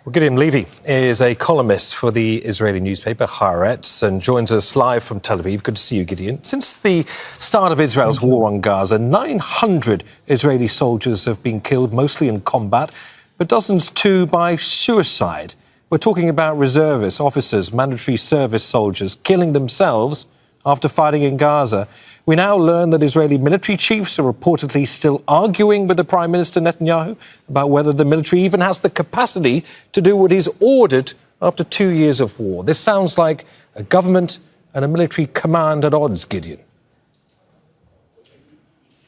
Well, Gideon Levy is a columnist for the Israeli newspaper Haaretz and joins us live from Tel Aviv. Good to see you, Gideon. Since the start of Israel's war on Gaza, 900 Israeli soldiers have been killed, mostly in combat, but dozens too by suicide. We're talking about reservists, officers, mandatory service soldiers killing themselves after fighting in Gaza. We now learn that Israeli military chiefs are reportedly still arguing with the Prime Minister Netanyahu about whether the military even has the capacity to do what is ordered after 2 years of war. This sounds like a government and a military command at odds, Gideon.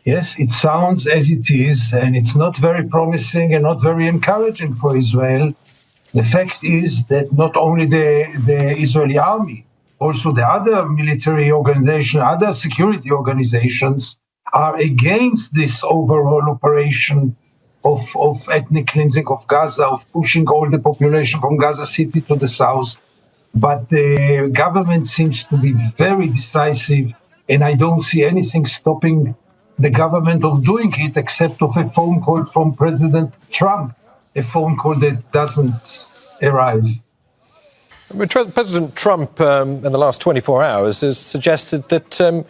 Yes, it sounds as it is, and it's not very promising and not very encouraging for Israel. The fact is that not only the Israeli army, also the other military organizations, other security organizations are against this overall operation of ethnic cleansing of Gaza, of pushing all the population from Gaza City to the south. But the government seems to be very decisive, and I don't see anything stopping the government of doing it except of a phone call from President Trump, a phone call that doesn't arrive. President Trump, in the last 24 hours, has suggested that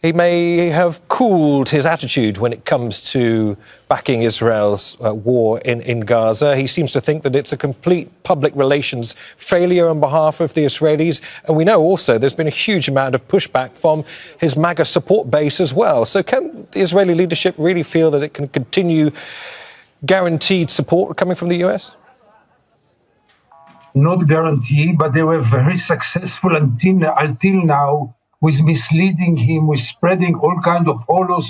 he may have cooled his attitude when it comes to backing Israel's war in Gaza. He seems to think that it's a complete public relations failure on behalf of the Israelis. And we know also there's been a huge amount of pushback from his MAGA support base as well. So can the Israeli leadership really feel that it can continue guaranteed support coming from the US? Not guaranteed, but they were very successful until now with misleading him, with spreading all kinds of hollow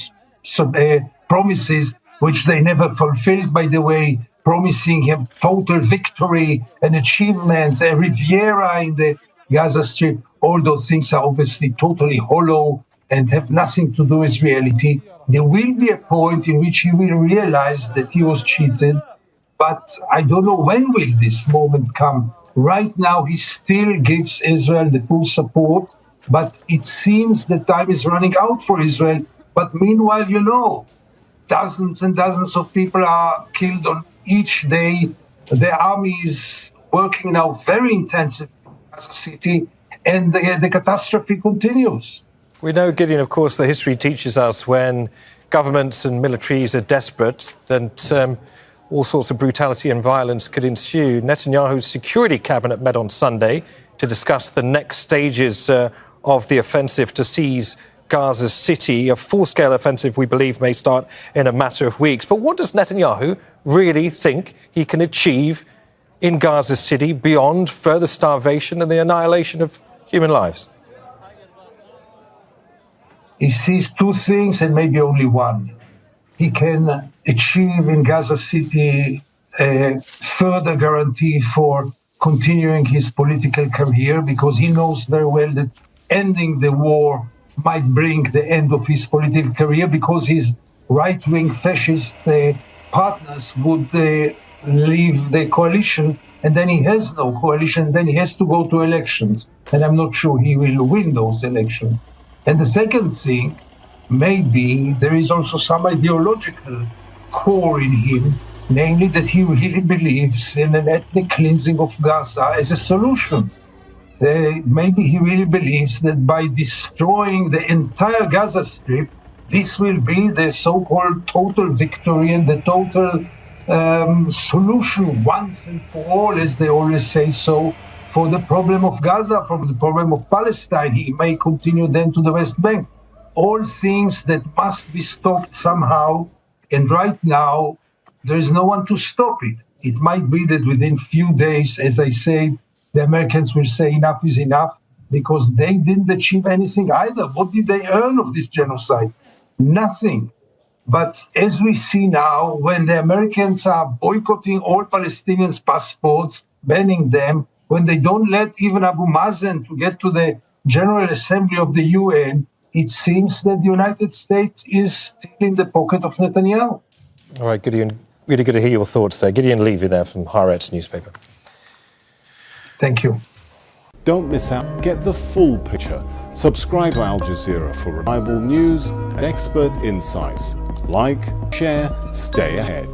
promises, which they never fulfilled, by the way, promising him total victory and achievements, a Riviera in the Gaza Strip. All those things are obviously totally hollow and have nothing to do with reality. There will be a point in which he will realize that he was cheated, but I don't know when will this moment come. Right now, he still gives Israel the full support, but it seems that time is running out for Israel. But meanwhile, dozens and dozens of people are killed on each day. The army is working now very intensively in Gaza City, and the catastrophe continues. We know, Gideon, of course, the history teaches us when governments and militaries are desperate that all sorts of brutality and violence could ensue. Netanyahu's security cabinet met on Sunday to discuss the next stages of the offensive to seize Gaza City. A full-scale offensive, we believe, may start in a matter of weeks. But what does Netanyahu really think he can achieve in Gaza City beyond further starvation and the annihilation of human lives? He sees two things and maybe only one. He can achieve in Gaza City a further guarantee for continuing his political career, because he knows very well that ending the war might bring the end of his political career, because his right-wing fascist partners would leave the coalition, and then he has no coalition, then he has to go to elections. And I'm not sure he will win those elections. And the second thing, maybe there is also some ideological core in him, namely that he really believes in an ethnic cleansing of Gaza as a solution. Maybe he really believes that by destroying the entire Gaza Strip, this will be the so-called total victory and the total solution once and for all, as they always say so, for the problem of Gaza, for the problem of Palestine. He may continue then to the West Bank. All things that must be stopped somehow, and right now there is no one to stop it. It might be that within few days, as I said, the Americans will say enough is enough, because they didn't achieve anything either. What did they earn of this genocide? Nothing. But as we see now, when the Americans are boycotting all Palestinians' passports, banning them, when they don't let even Abu Mazen to get to the General Assembly of the UN, it seems that the United States is still in the pocket of Netanyahu. All right, Gideon, really good to hear your thoughts there. Gideon Levy there from Haaretz newspaper. Thank you. Don't miss out. Get the full picture. Subscribe to Al Jazeera for reliable news and expert insights. Like, share, stay ahead.